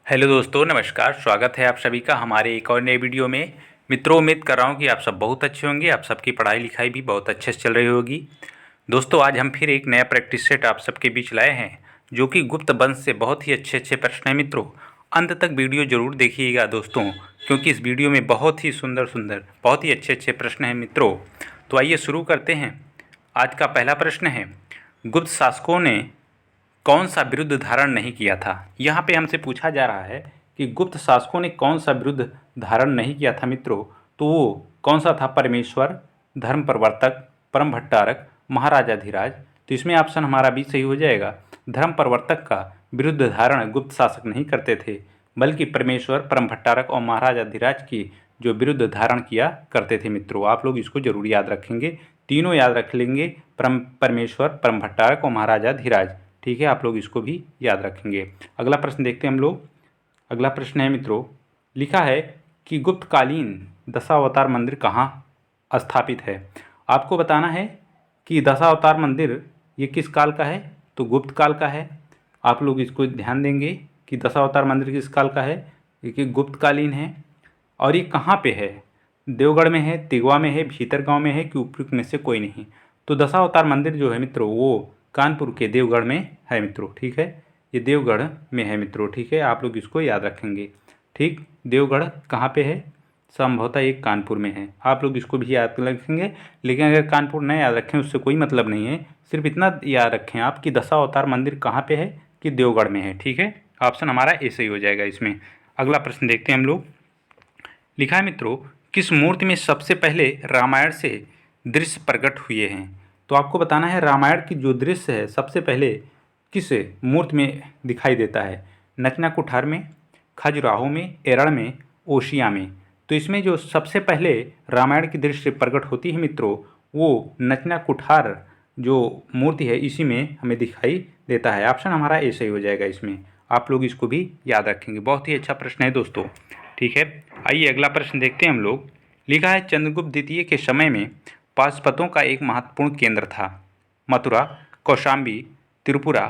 Hello दोस्तों, नमस्कार। स्वागत है आप सभी का हमारे एक और नए वीडियो में। मित्रों, उम्मीद कर रहा हूँ कि आप सब बहुत अच्छे होंगे। आप सबकी पढ़ाई लिखाई भी बहुत अच्छे से चल रही होगी। दोस्तों, आज हम फिर एक नया प्रैक्टिस सेट आप सबके बीच लाए हैं, जो कि गुप्त वंश से बहुत ही अच्छे अच्छे प्रश्न हैं। मित्रों, अंत तक वीडियो जरूर देखिएगा दोस्तों, क्योंकि इस वीडियो में बहुत ही सुंदर सुंदर, बहुत ही अच्छे अच्छे प्रश्न हैं मित्रों। तो आइए शुरू करते हैं। आज का पहला प्रश्न है, गुप्त शासकों ने कौन सा विरुद्ध धारण नहीं किया था। यहाँ पे हमसे पूछा जा रहा है कि गुप्त शासकों ने कौन सा विरुद्ध धारण नहीं किया था मित्रों। तो वो कौन सा था? परमेश्वर, धर्म प्रवर्तक, परम भट्टारक, महाराजाधिराज। तो इसमें ऑप्शन हमारा भी सही हो जाएगा। धर्म प्रवर्तक का विरुद्ध धारण गुप्त शासक नहीं करते थे, बल्कि परमेश्वर, परम भट्टारक और महाराजाधिराज की जो विरुद्ध धारण किया करते थे मित्रों। आप लोग इसको जरूर याद रखेंगे, तीनों याद रख लेंगे, परमेश्वर, परम भट्टारक और महाराजाधिराज। ठीक है, आप लोग इसको भी याद रखेंगे। अगला प्रश्न देखते हैं हम लोग। अगला प्रश्न है मित्रों, लिखा है कि गुप्तकालीन दशावतार मंदिर कहाँ स्थापित है। आपको बताना है कि दशावतार मंदिर ये किस काल का है। तो गुप्त काल का है। आप लोग इसको ध्यान देंगे कि दशावतार मंदिर किस काल का है, ये गुप्तकालीन है। और ये कहाँ पे है? देवगढ़ में है, तिगवा में है, भीतरगांव में है कि उपयुक्त में से कोई नहीं। तो दशावतार मंदिर जो है मित्रों, वो कानपुर के देवगढ़ में है मित्रों। ठीक है, ये देवगढ़ में है मित्रों। ठीक है, आप लोग इसको याद रखेंगे। ठीक, देवगढ़ कहाँ पे है? संभवतः एक कानपुर में है। आप लोग इसको भी याद रखेंगे, लेकिन अगर कानपुर नहीं याद रखें उससे कोई मतलब नहीं है। सिर्फ इतना याद रखें आप कि दशावतार मंदिर कहाँ पे है, कि देवगढ़ में है। ठीक है, ऑप्शन हमारा ऐसे ही हो जाएगा इसमें। अगला प्रश्न देखते हैं हम लोग। लिखा है मित्रों, किस मूर्ति में सबसे पहले रामायण से दृश्य प्रकट हुए हैं। तो आपको बताना है रामायण की जो दृश्य है सबसे पहले किस मूर्ति में दिखाई देता है। नचना कुठार में, खजुराहो में, एरड़ में, ओशिया में। तो इसमें जो सबसे पहले रामायण की दृश्य प्रकट होती है मित्रों, वो नचना कुठार जो मूर्ति है इसी में हमें दिखाई देता है। ऑप्शन हमारा ऐसे ही हो जाएगा इसमें। आप लोग इसको भी याद रखेंगे। बहुत ही अच्छा प्रश्न है दोस्तों। ठीक है, आइए अगला प्रश्न देखते हैं हम लोग। लिखा है, चंद्रगुप्त द्वितीय के समय में पाशुपतों का एक महत्वपूर्ण केंद्र था। मथुरा, कौशाम्बी, त्रिपुरा,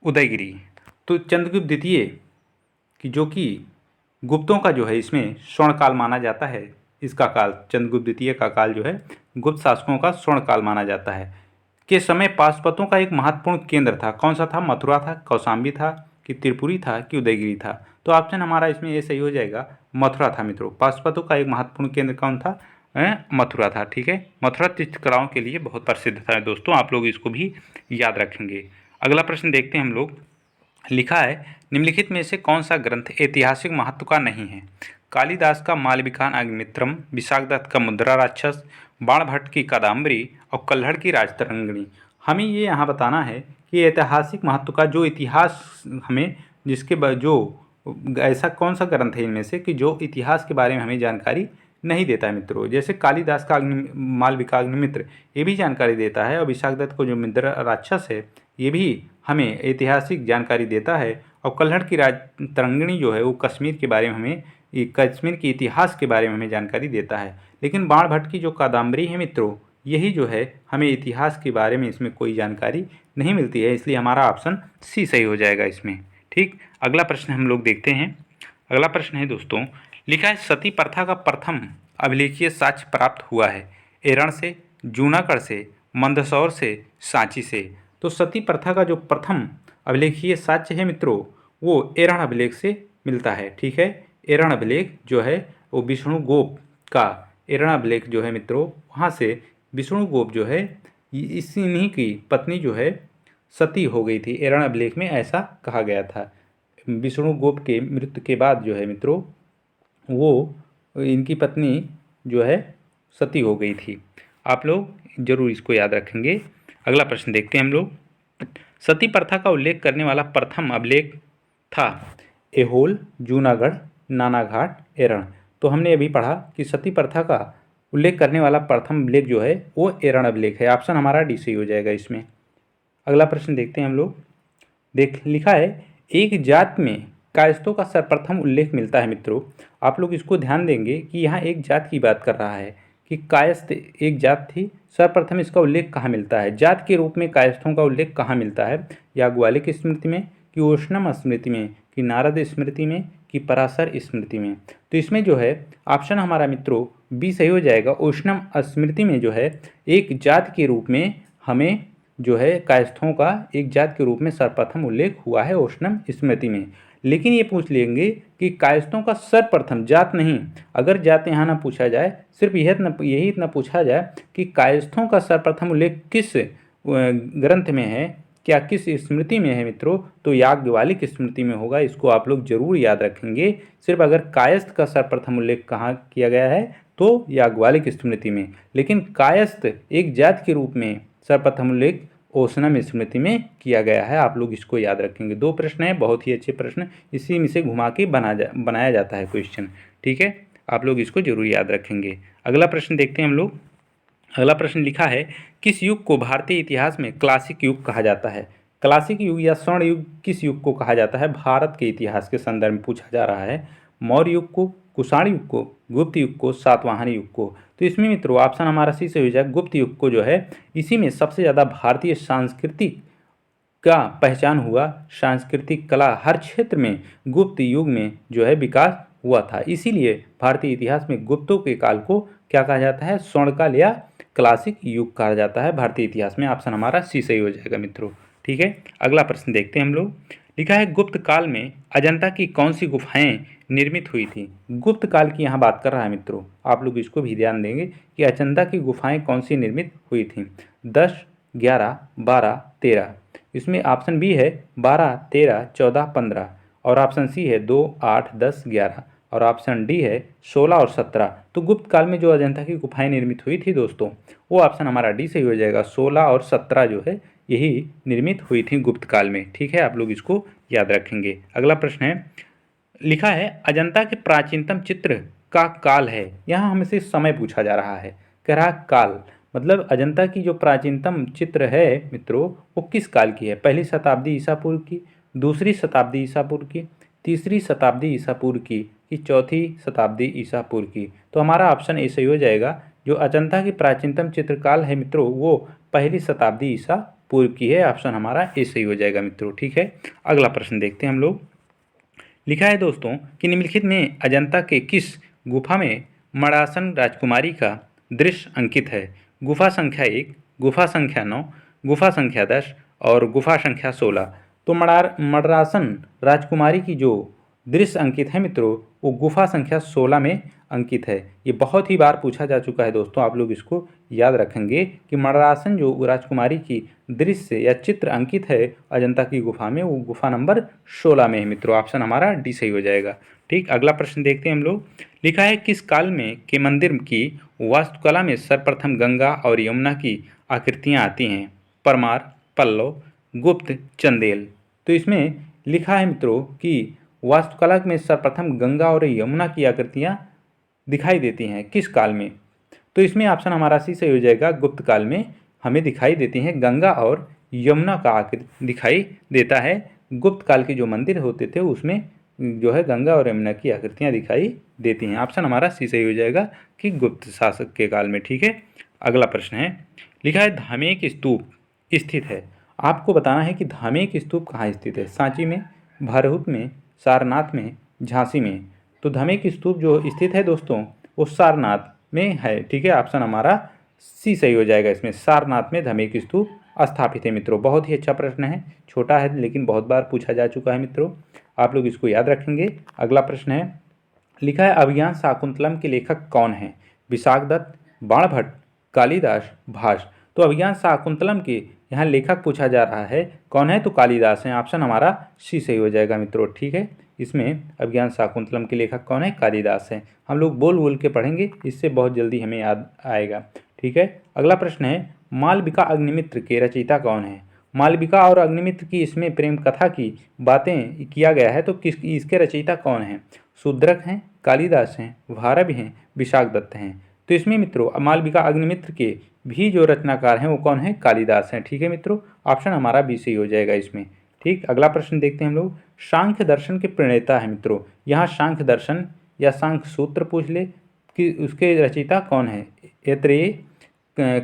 उदयगिरी। तो चंद्रगुप्त द्वितीय की जो कि गुप्तों का जो है इसमें स्वर्ण काल माना जाता है। इसका काल, चंद्रगुप्त द्वितीय का काल जो है गुप्त शासकों का स्वर्ण काल माना जाता है। के समय पाशुपतों का एक महत्वपूर्ण केंद्र था। कौन सा था? मथुरा था, कौशाम्बी था, कि त्रिपुरी था, कि उदयगिरी था। तो ऑप्शन हमारा इसमें ये सही हो जाएगा, मथुरा था मित्रों। पाशुपतों का एक महत्वपूर्ण केंद्र कौन था? मथुरा था। ठीक है, मथुरा तीर्थकलाओं के लिए बहुत प्रसिद्ध था दोस्तों। आप लोग इसको भी याद रखेंगे। अगला प्रश्न देखते हैं हम लोग। लिखा है, निम्नलिखित में से कौन सा ग्रंथ ऐतिहासिक महत्व का नहीं है। कालिदास का मालविकान अग्निमित्रम, विशाखदत्त का मुद्रा राक्षस, बाणभट्ट की कादम्बरी और कल्हड़ की राजतरंगिणी। हमें ये यहाँ बताना है कि ऐतिहासिक महत्व का जो इतिहास हमें जो ऐसा कौन सा ग्रंथ है इनमें से कि जो इतिहास के बारे में हमें जानकारी नहीं देता है मित्रों। जैसे कालिदास का मालविका अग्निमित्र ये भी जानकारी देता है, और विशाखदत्त को जो मुद्रा राक्षस है ये भी हमें ऐतिहासिक जानकारी देता है, और कल्हड़ की राजतरंगिणी जो है वो कश्मीर के बारे में हमें, कश्मीर के इतिहास के बारे में हमें जानकारी देता है। लेकिन बाणभट्ट की जो कादम्बरी है मित्रों, यही जो है हमें इतिहास के बारे में इसमें कोई जानकारी नहीं मिलती है। इसलिए हमारा ऑप्शन सी सही हो जाएगा इसमें। ठीक, अगला प्रश्न हम लोग देखते हैं। अगला प्रश्न है दोस्तों, लिखा है, सती प्रथा का प्रथम अभिलेखीय साक्ष्य प्राप्त हुआ है। एरण से, जूनागढ़ से, मंदसौर से, सांची से। तो सती प्रथा का जो प्रथम अभिलेखीय साक्ष्य है मित्रों, वो एरण अभिलेख से मिलता है। ठीक है, एरण अभिलेख जो है वो विष्णुगोप का एरण अभिलेख जो है मित्रों, वहाँ से विष्णुगोप जो है इन्हीं की पत्नी जो है सती हो गई थी। एरण अभिलेख में ऐसा कहा गया था। विष्णुगोप के मृत्यु के बाद जो है मित्रों, वो इनकी पत्नी जो है सती हो गई थी। आप लोग जरूर इसको याद रखेंगे। अगला प्रश्न देखते हैं हम लोग। सती प्रथा का उल्लेख करने वाला प्रथम अभिलेख था एहोल, जूनागढ़, नानाघाट, एरण। तो हमने अभी पढ़ा कि सती प्रथा का उल्लेख करने वाला प्रथम अभिलेख जो है वो एरण अभिलेख है। ऑप्शन हमारा डी सही हो जाएगा इसमें। अगला प्रश्न देखते हैं हम लोग। लिखा है, एक जात में कायस्थों का सर्वप्रथम उल्लेख मिलता है मित्रों। आप लोग इसको ध्यान देंगे कि यहाँ एक जात की बात कर रहा है कि कायस्थ एक जात थी। सर्वप्रथम इसका उल्लेख कहाँ मिलता है? जात के रूप में कायस्थों का उल्लेख कहाँ मिलता है? या ग्वालिक स्मृति में, कि उष्णम स्मृति में, कि नारद स्मृति में कि पराशर स्मृति में। तो इसमें जो है ऑप्शन हमारा मित्रों बी सही हो जाएगा। उष्णम स्मृति में जो है एक जाति के रूप में हमें जो है कायस्थों का एक जाति के रूप में सर्वप्रथम उल्लेख हुआ है उष्णम स्मृति में। लेकिन ये पूछ लेंगे कि कायस्थों का सर्वप्रथम, जात नहीं, अगर जात यहाँ ना पूछा जाए, सिर्फ यही इतना पूछा जाए कि कायस्थों का सर्वप्रथम उल्लेख किस ग्रंथ में है, क्या किस स्मृति में है मित्रों, तो याज्ञवल्क्य स्मृति में होगा। इसको आप लोग जरूर याद रखेंगे। सिर्फ अगर कायस्थ का सर्वप्रथम उल्लेख कहाँ किया गया है तो याज्ञवल्क्य स्मृति में, लेकिन कायस्थ एक जाति के रूप में सर्वप्रथम उल्लेख उष्णम स्मृति में किया गया है। आप लोग इसको याद रखेंगे। 2 प्रश्न है, बहुत ही अच्छे प्रश्न, इसी में से घुमा के बनाया जाता है क्वेश्चन। ठीक है, आप लोग इसको जरूर याद रखेंगे। अगला प्रश्न देखते हैं हम लोग। अगला प्रश्न लिखा है किस युग को भारतीय इतिहास में क्लासिक युग कहा जाता है। क्लासिक युग या स्वर्ण युग किस युग को कहा जाता है भारत के इतिहास के संदर्भ में पूछा जा रहा है। मौर्य युग को, कुषाण युग को, गुप्त युग को, सातवाहन युग को। तो इसमें मित्रों ऑप्शन हमारा सी से हो जाए गुप्त युग को जो है इसी में सबसे ज़्यादा भारतीय सांस्कृतिक का पहचान हुआ, सांस्कृतिक कला हर क्षेत्र में गुप्त युग में जो है विकास हुआ था। इसीलिए भारतीय इतिहास में गुप्तों के काल को क्या कहा जाता है, स्वर्णकाल या क्लासिक युग कहा जाता है भारतीय इतिहास में। ऑप्शन हमारा सी सही हो जाएगा मित्रों। ठीक है, अगला प्रश्न देखते हैं हम लोग। लिखा है गुप्त काल में अजंता की कौन सी गुफाएं निर्मित हुई थी। गुप्त काल की यहाँ बात कर रहा है मित्रों, आप लोग इसको भी ध्यान देंगे कि अजंता की गुफाएं कौन सी निर्मित हुई थी। 10, 11, 12, 13। इसमें ऑप्शन बी है 12, 13, 14, 15 और ऑप्शन सी है 2, 8, 10, 11 और ऑप्शन डी है 16 और 17। तो गुप्त काल में जो अजंता की गुफाएं निर्मित हुई थी दोस्तों, वो ऑप्शन हमारा डी सही हो जाएगा। 16 और 17 जो है यही निर्मित हुई थी गुप्त काल में। ठीक है, आप लोग इसको याद रखेंगे। अगला प्रश्न है, लिखा है अजंता के प्राचीनतम चित्र का काल है। यहाँ हमसे समय पूछा जा रहा है, कह रहा काल, मतलब अजंता की जो प्राचीनतम चित्र है मित्रों वो किस काल की है। 1ली शताब्दी ईसा पूर्व की, 2री शताब्दी ईसा पूर्व की, 3री शताब्दी ईसा पूर्व की, कि 4थी शताब्दी ईसा पूर्व की। तो हमारा ऑप्शन ए सही हो जाएगा। जो अजंता की प्राचीनतम चित्रकाल है मित्रों वो 1ली शताब्दी ईसा पूर्व की है। ऑप्शन हमारा ए सही हो जाएगा मित्रों। ठीक है, अगला प्रश्न देखते हैं हम लोग। लिखा है दोस्तों कि निम्नलिखित में अजंता के किस गुफा में मड़ासन राजकुमारी का दृश्य अंकित है। गुफा संख्या 1, गुफा संख्या 9, गुफा संख्या 10 और गुफा संख्या 16। तो मड़रासन राजकुमारी की जो दृश्य अंकित है मित्रों वो गुफा संख्या 16 में अंकित है। ये बहुत ही बार पूछा जा चुका है दोस्तों, आप लोग इसको याद रखेंगे कि मड़रासन जो राजकुमारी की दृश्य या चित्र अंकित है अजंता की गुफा में वो गुफा नंबर 16 में है मित्रों। ऑप्शन हमारा डी सही हो जाएगा। ठीक, अगला प्रश्न देखते हैं हम लोग। लिखा है किस काल में के मंदिर की वास्तुकला में सर्वप्रथम गंगा और यमुना की आकृतियाँ आती हैं। परमार, पल्लव, गुप्त, चंदेल। तो इसमें लिखा है मित्रों कि वास्तुकला में सर्वप्रथम गंगा और यमुना की आकृतियाँ दिखाई देती हैं किस काल में। तो इसमें ऑप्शन हमारा सी सही हो जाएगा। गुप्त काल में हमें दिखाई देती हैं गंगा और यमुना का आकृति दिखाई देता है। गुप्त काल के जो मंदिर होते थे उसमें जो है गंगा और यमुना की आकृतियाँ दिखाई देती हैं। ऑप्शन हमारा सी सही हो जाएगा कि गुप्त शासक के काल में। ठीक है, अगला प्रश्न है, लिखा है धामेक स्तूप स्थित है। आपको बताना है कि धामेक स्तूप कहाँ स्थित है। सांची में, भरहुत में, सारनाथ में, झांसी में। तो धामेक स्तूप जो स्थित है दोस्तों वो सारनाथ में है। ठीक है, ऑप्शन हमारा सी सही हो जाएगा। इसमें सारनाथ में धामेक स्तूप स्थापित है मित्रों। बहुत ही अच्छा प्रश्न है, छोटा है लेकिन बहुत बार पूछा जा चुका है मित्रों, आप लोग इसको याद रखेंगे। अगला प्रश्न है, लिखा है अभिज्ञान शाकुंतलम के लेखक कौन है। विशाखदत्त, बाणभट्ट, कालिदास, भास। तो अभिज्ञान शाकुंतलम के यहाँ लेखक पूछा जा रहा है कौन है, तो कालिदास हैं। ऑप्शन हमारा सी सही हो जाएगा मित्रों। ठीक है, इसमें अभिज्ञान शाकुंतलम के लेखक कौन है, कालिदास हैं। हम लोग बोल बोल के पढ़ेंगे, इससे बहुत जल्दी हमें याद आएगा। ठीक है, अगला प्रश्न है, मालविका अग्निमित्र के रचयिता कौन है। मालविका और अग्निमित्र की इसमें प्रेम कथा की बातें किया गया है, तो इसके रचयिता कौन हैं। शूद्रक हैं, कालिदास हैं, भारवी हैं, विशाखदत्त हैं। तो इसमें मित्रों मालविका अग्निमित्र के भी जो रचनाकार हैं वो कौन है, कालिदास हैं। ठीक है मित्रों, ऑप्शन हमारा बी सही हो जाएगा इसमें। ठीक, अगला प्रश्न देखते हैं हम लोग। सांख्य दर्शन के प्रणेता है मित्रों। यहाँ सांख्य दर्शन या सांख्य सूत्र पूछ ले कि उसके रचयिता कौन है। ऐत्रेय,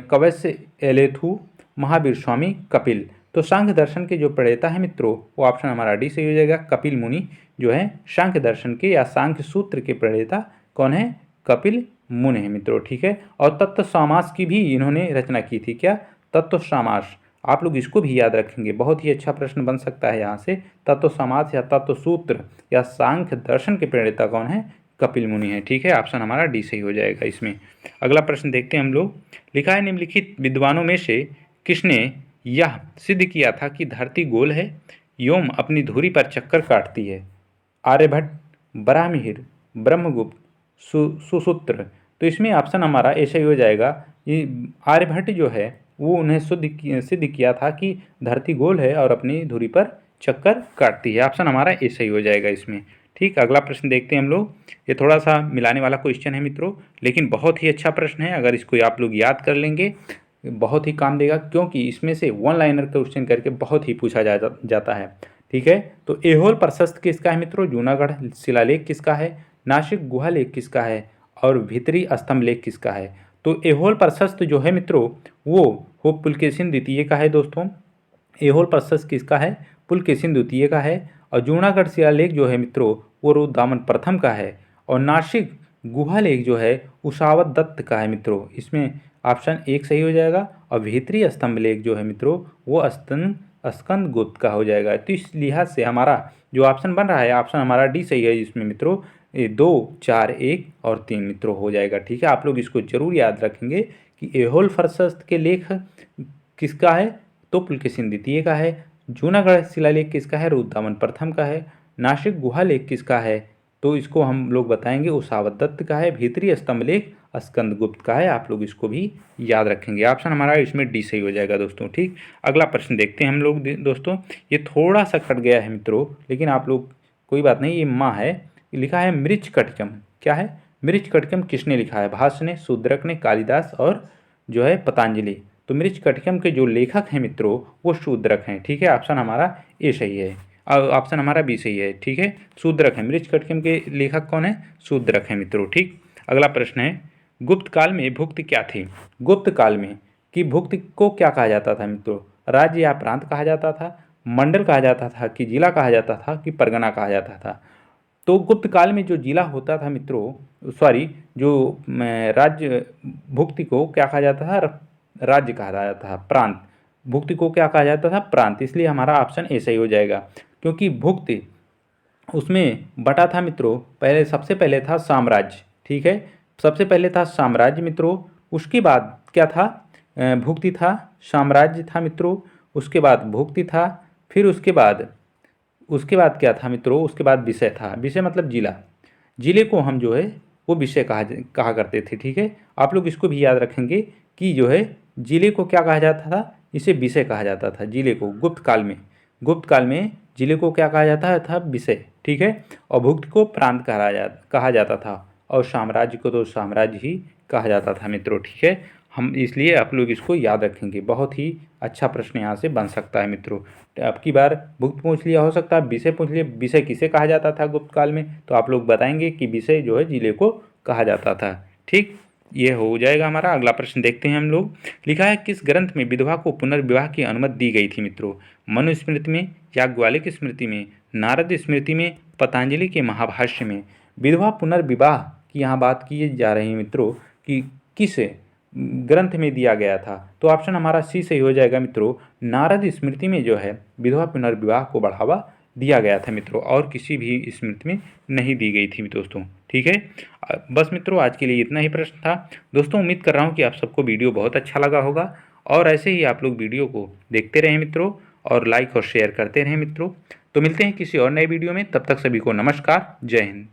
कवस्य, एलेथु, महावीर स्वामी, कपिल। तो सांख्य दर्शन के जो प्रणेता है मित्रों, वो ऑप्शन हमारा डी सही हो जाएगा। कपिल मुनि जो है सांख्य दर्शन के या सांख्य सूत्र के प्रणेता कौन है? कपिल मुनि है मित्रों, ठीक है। और तत्व समास की भी इन्होंने रचना की थी। क्या? तत्व समास। आप लोग इसको भी याद रखेंगे, बहुत ही अच्छा प्रश्न बन सकता है यहाँ से। तत्व समास या तत्व सूत्र या सांख्य दर्शन के प्रणेता कौन है? कपिल मुनि है, ठीक है। ऑप्शन हमारा डी सही हो जाएगा इसमें। अगला प्रश्न देखते हैं हम लोग। लिखा है निम्नलिखित विद्वानों में से किसने यह सिद्ध किया था कि धरती गोल है एवं अपनी धुरी पर चक्कर काटती है? आर्यभट्ट, बराहमिहिर, ब्रह्मगुप्त, सुसूत्र। तो इसमें ऑप्शन हमारा ऐसा ही हो जाएगा। ये आर्यभट्ट जो है वो उन्हें सिद्ध किया था कि धरती गोल है और अपनी धुरी पर चक्कर काटती है। ऑप्शन हमारा ऐसा ही हो जाएगा इसमें, ठीक। अगला प्रश्न देखते हैं हम लोग। ये थोड़ा सा मिलाने वाला क्वेश्चन है मित्रों, लेकिन बहुत ही अच्छा प्रश्न है। अगर इसको आप लोग याद कर लेंगे बहुत ही काम देगा, क्योंकि इसमें से वन लाइनर क्वेश्चन करके बहुत ही पूछा जाता है, ठीक है। तो एहोल प्रशस्त किसका है मित्रों? जूनागढ़ शिलालेख किसका है? नासिक गुहा लेख किसका है? और भीतरी स्तंभ लेख किसका है? तो एहोल प्रशस्त जो है मित्रों वो पुलकेशिन द्वितीय का है दोस्तों। एहोल प्रशस्त किसका है? पुलकेशिन द्वितीय का है। और जूनागढ़ शिलालेख जो है मित्रों वो रुद्रदामन प्रथम का है। और नासिक गुहा लेख जो है उषावत दत्त का है मित्रों। इसमें ऑप्शन एक सही हो जाएगा। और भीतरी स्तंभ लेख जो है मित्रों वो स्कंद गुप्त का हो जाएगा। तो इस लिहाज से हमारा जो ऑप्शन बन रहा है, ऑप्शन हमारा डी सही है इसमें मित्रों। 2, 4, 1 और 3 मित्रों हो जाएगा, ठीक है। आप लोग इसको जरूर याद रखेंगे कि एहोल प्रशस्त के लेख किसका है? तो पुलकेशिन द्वितीय का है। जूनागढ़ शिलालेख किसका है? रुद्रदामन प्रथम का है। नासिक गुहा लेख किसका है? तो इसको हम लोग बताएंगे उषावत दत्त का है। भीतरी स्तंभ लेख स्कंद गुप्त का है। आप लोग इसको भी याद रखेंगे। ऑप्शन हमारा इसमें डी सही हो जाएगा दोस्तों, ठीक। अगला प्रश्न देखते हैं हम लोग दोस्तों। ये थोड़ा सा कट गया है मित्रों, लेकिन आप लोग कोई बात नहीं। ये माँ है, लिखा है मृच्छकटिकम। क्या है? मृच्छकटिकम किसने लिखा है? भास ने, शूद्रक ने, कालिदास और जो है पतंजलि। तो मृच्छकटिकम के जो लेखक हैं मित्रों वो शूद्रक हैं, ठीक है। ऑप्शन हमारा ए सही है। ऑप्शन हमारा बी सही है, ठीक है। शूद्रक है। मृच्छकटिकम के लेखक कौन है? शूद्रक है मित्रों, ठीक। अगला प्रश्न है गुप्त काल में भुक्ति क्या थी? गुप्त काल में कि भुक्ति को क्या कहा जाता था मित्रों? राज्य या प्रांत कहा जाता था, मंडल कहा जाता था, कि जिला कहा जाता था, कि परगना कहा जाता था? तो गुप्त काल में जो जिला होता था मित्रों, सॉरी, जो राज्य भुक्ति को क्या कहा जाता था? राज्य कहा जाता था। प्रांत भुक्ति को क्या कहा जाता था? प्रांत। इसलिए हमारा ऑप्शन ए सही हो जाएगा, क्योंकि भुक्ति उसमें बटा था मित्रों। पहले सबसे पहले था साम्राज्य, ठीक है। सबसे पहले था साम्राज्य मित्रों, उसके बाद क्या था? भुक्ति था। साम्राज्य था मित्रों, उसके बाद भुक्ति था, फिर उसके बाद क्या था मित्रों? उसके बाद विषय था। विषय मतलब जिला। जिले को हम जो है वो विषय कहा करते थे, ठीक है। आप लोग इसको भी याद रखेंगे कि जो है जिले को क्या कहा जाता था? इसे विषय कहा जाता था जिले को। गुप्त काल में जिले को क्या कहा जाता था? विषय, ठीक है। और भुक्त को प्रांत कहा जाता था, और साम्राज्य को तो साम्राज्य ही कहा जाता था मित्रों, ठीक है। हम इसलिए आप लोग इसको याद रखेंगे। बहुत ही अच्छा प्रश्न यहाँ से बन सकता है मित्रों। अब की बार भुक्त पूछ लिया, हो सकता है विषय पूछ लिया। विषय किसे कहा जाता था गुप्त काल में? तो आप लोग बताएंगे कि विषय जो है जिले को कहा जाता था, ठीक। ये हो जाएगा हमारा। अगला प्रश्न देखते हैं हम लोग। लिखा है किस ग्रंथ में विधवा को पुनर्विवाह की अनुमति दी गई थी मित्रों? मनुस्मृति में, याज्ञवल्क्य स्मृति में, नारद स्मृति में, पतंजलि के महाभाष्य में? विधवा पुनर्विवाह की यहाँ बात की जा रही है मित्रों कि किस ग्रंथ में दिया गया था? तो ऑप्शन हमारा सी सही हो जाएगा मित्रों। नारद स्मृति में जो है विधवा पुनर्विवाह को बढ़ावा दिया गया था मित्रों, और किसी भी स्मृति में नहीं दी गई थी दोस्तों, ठीक है। बस मित्रों आज के लिए इतना ही प्रश्न था दोस्तों। उम्मीद कर रहा हूँ कि आप सबको वीडियो बहुत अच्छा लगा होगा, और ऐसे ही आप लोग वीडियो को देखते रहें मित्रों, और लाइक और शेयर करते रहें मित्रों। तो मिलते हैं किसी और नए वीडियो में, तब तक सभी को नमस्कार, जय हिंद।